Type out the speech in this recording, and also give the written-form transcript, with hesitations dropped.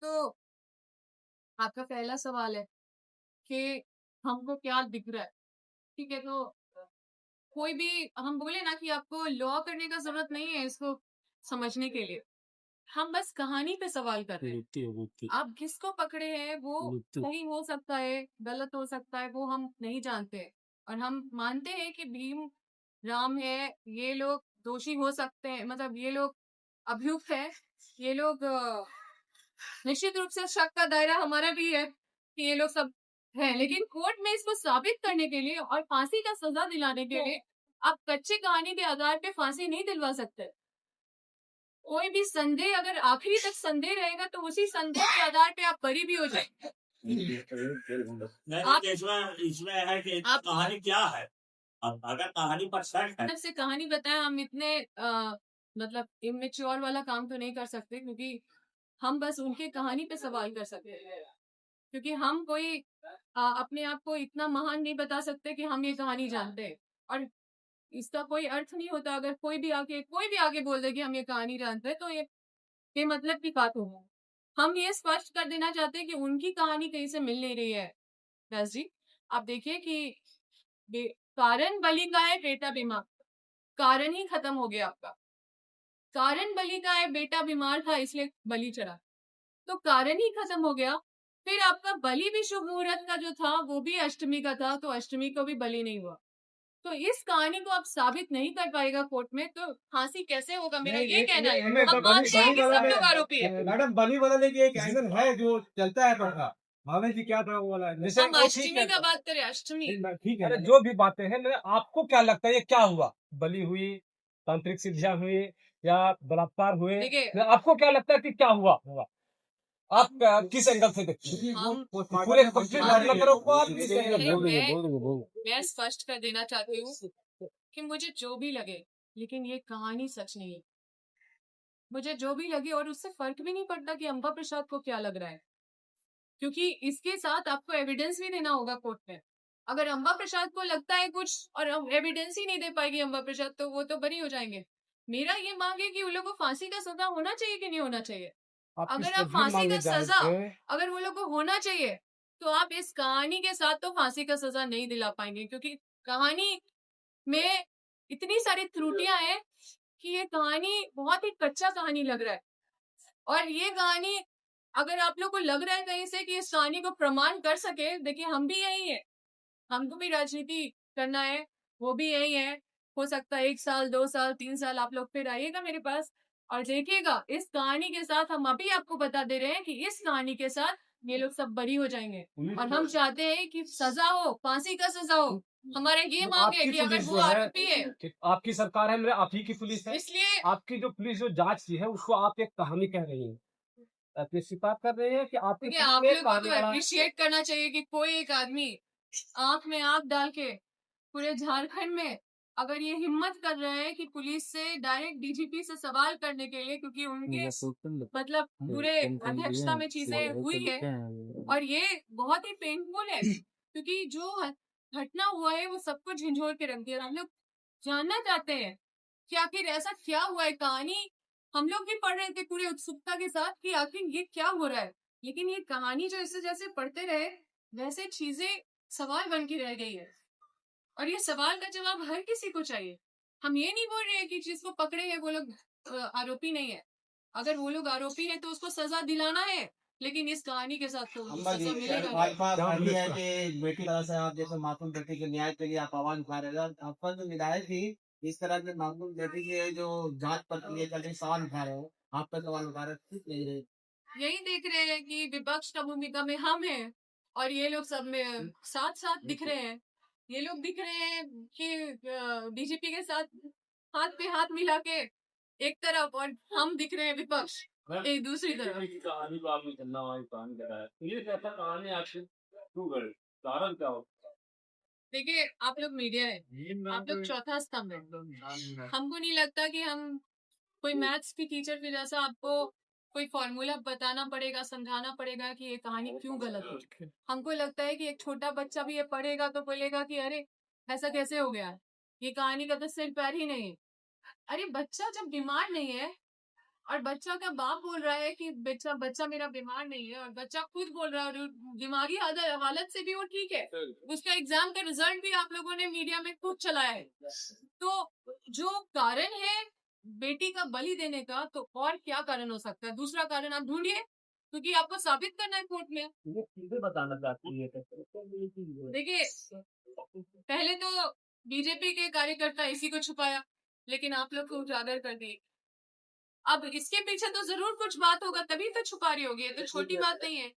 तो आपका पहला सवाल है कि हमको क्या दिख रहा है। ठीक है, तो कोई भी हम बोले ना कि आपको लॉ करने का जरूरत नहीं है इसको समझने के लिए। हम बस कहानी पे सवाल कर रहे हैं। आप किसको पकड़े हैं वो सही हो सकता है, गलत हो सकता है, वो हम नहीं जानते। और हम मानते हैं कि भीम राम है, ये लोग दोषी हो सकते हैं, मतलब ये लोग अभियुक्त है, ये लोग निश्चित रूप से शक का दायरा हमारा भी है कि ये लोग सब हैं। लेकिन कोर्ट में इसको साबित करने के लिए और फांसी का सजा दिलाने के लिए आप कच्ची कहानी के आधार पे फांसी नहीं दिलवा सकते। कोई भी संदेह अगर आखिरी तक संदेह रहेगा तो उसी संदेह के आधार पे आप बरी भी हो जाएंगे। नहीं, इसमें है कि कहानी क्या है। अब अगर कहानी पर शक है से कहानी बताएं, हम इतने मतलब इमेच्योर वाला काम तो नहीं कर सकते, क्योंकि हम बस उनके कहानी पे सवाल कर सकते हैं। क्योंकि हम कोई अपने आप को इतना महान नहीं बता सकते कि हम ये कहानी जानते हैं। और इसका कोई अर्थ नहीं होता अगर कोई भी आगे बोल दे कि हम ये कहानी जानते हैं, तो ये मतलब की बात होगी। हम ये स्पष्ट कर देना चाहते हैं कि उनकी कहानी कहीं से मिल नहीं रही है। व्यास जी, आप देखिए कि कारण बलि का है, बेटा बीमार। कारण ही खत्म हो गया आपका। कारण बलि का है, बेटा बीमार था इसलिए बलि चढ़ा, तो कारण ही खत्म हो गया। फिर आपका बलि भी शुभ मुहूर्त का जो था वो भी अष्टमी का था, तो अष्टमी को भी बलि नहीं हुआ। तो इस कहानी को आप साबित नहीं कर पाएगा कोर्ट में, तो फांसी कैसे होगा, मेरा ये कहना है। हम मानते हैं कि सब लोग आरोपी है। मैडम बली वाला लेके एक एंगल है जो चलता है पड़ता। भावे जी क्या था वो वाला, जैसे हम अष्टमी का बात करें, अष्टमी। ठीक है, जो भी बातें हैं, आपको क्या लगता है ये क्या हुआ? बलि हुई, तांत्रिक सिद्धियां हुई या बलात्कार हुए? देखिए, आपको क्या लगता है कि क्या हुआ होगा? आप किस एंगल से देखते हैं? मैं स्पष्ट कर देना चाहती हूँ कि मुझे जो भी लगे, लेकिन ये कहानी सच नहीं है। मुझे जो भी लगे, और उससे फर्क भी नहीं पड़ता कि अम्बा प्रसाद को क्या लग रहा है, क्योंकि इसके साथ आपको एविडेंस भी देना होगा कोर्ट में। अगर अम्बा प्रसाद को लगता है कुछ और एविडेंस ही नहीं दे पाएगी अम्बा प्रसाद, तो वो तो बरी हो जाएंगे। मेरा ये मांग है कि उन लोगों को फांसी का सजा होना चाहिए कि नहीं होना चाहिए। अगर आप फांसी का सजा, अगर वो लोग को होना चाहिए, तो आप इस कहानी के साथ तो फांसी का सजा नहीं दिला पाएंगे, क्योंकि कहानी में इतनी सारी त्रुटियां हैं कि ये कहानी बहुत ही कच्चा कहानी लग रहा है। और ये कहानी अगर आप लोग को लग रहा है कहीं से कि इस कहानी को प्रमाण कर सके, देखिए हम भी यही है, हमको भी राजनीति करना है, वो भी यही है। हो सकता है 1 साल 2 साल 3 साल आप लोग फिर आइएगा मेरे पास और देखिएगा इस कहानी के साथ, हम अभी आपको बता दे रहे हैं कि इस कहानी के साथ ये लोग सब बरी हो जाएंगे। और हम चाहते हैं कि सजा हो, फांसी का सजा हो। हमारे ये मांग है कि अगर वो आरोपी है, आपकी सरकार है, आप ही की पुलिस है, इसलिए आपकी जो पुलिस जो जांच की है उसको आप एक कहानी कह रही है, स्वीकार कर रहे हैं कि आप देखिए, आप लोग को तो अप्रिशिएट करना चाहिए कि कोई एक आदमी आंख में आंख डाल के पूरे झारखंड में अगर ये हिम्मत कर रहे हैं कि पुलिस से डायरेक्ट डीजीपी से सवाल करने के लिए, क्योंकि उनके मतलब पूरे अध्यक्षता में चीजें हुई है और ये बहुत ही पेनफुल है, क्योंकि जो घटना हुआ है वो सबको झंझोर के रख दिया। हम लोग जानना चाहते हैं कि आखिर ऐसा क्या हुआ है। कहानी हम लोग भी पढ़ रहे थे पूरी उत्सुकता के साथ कि आखिर ये क्या हो रहा है, लेकिन ये कहानी जैसे जैसे पढ़ते रहे वैसे चीजें सवाल बन के रह गई है। और ये सवाल का जवाब हर किसी को चाहिए। हम ये नहीं बोल रहे हैं कि जिसको पकड़े हैं वो लोग आरोपी नहीं है। अगर वो लोग आरोपी है तो उसको सजा दिलाना है, लेकिन इस कहानी के साथ तो सजा मिलेगा। बेटी तरह से आप जैसे मासूम बेटी के न्याय के लिए आप आवाज उठा रहे हैं, आपका जो विधायक थी इस तरह के मासूम बेटी के जो जांच प्रक्रिया का सवाल उठा रहे हो, आप पे सवाल उठा रहे ठीक नहीं रहे। यही देख रहे हैं कि विपक्ष का भूमिका में हम हैं और ये लोग सब में साथ साथ दिख रहे हैं। ये लोग दिख रहे हैं कि डीजीपी के साथ हाथ पे हाथ मिला के एक तरफ, और हम दिख रहे हैं विपक्ष एक दूसरी तरफ। कहानी को आपने चलना कहानी करा है, ये कैसा कहानी आखिर क्यों करे, कारण क्या हो? देखिए, आप लोग मीडिया है, आप लोग चौथा स्तंभ है। हमको नहीं लगता कि हम कोई मैथ्स की टीचर के जैसा आपको कोई फॉर्मूला बताना पड़ेगा, समझाना पड़ेगा कि ये कहानी क्यों गलत है। हमको लगता है कि एक छोटा बच्चा भी ये पढ़ेगा तो बोलेगा कि अरे ऐसा कैसे हो गया, ये कहानी का तो सिर पैर ही नहीं है। अरे बच्चा जब बीमार नहीं है, और बच्चा का बाप बोल रहा है कि बच्चा मेरा बीमार नहीं है, और बच्चा खुद बोल रहा है, और दिमागी हालत से भी वो ठीक है। उसका एग्जाम का रिजल्ट भी आप लोगों ने मीडिया में खूब चलाया है। तो जो कारण है बेटी का बलि देने का, तो और क्या कारण हो सकता है? दूसरा कारण आप ढूंढिए, क्योंकि आपको साबित करना है कोर्ट में। ये चीजें बताना चाहती है देखिए, पहले तो बीजेपी के कार्यकर्ता इसी को छुपाया, लेकिन आप लोग को उजागर कर दिए। अब इसके पीछे तो जरूर कुछ बात होगा, तभी तो छुपा रही होगी, ये तो छोटी बात नहीं है।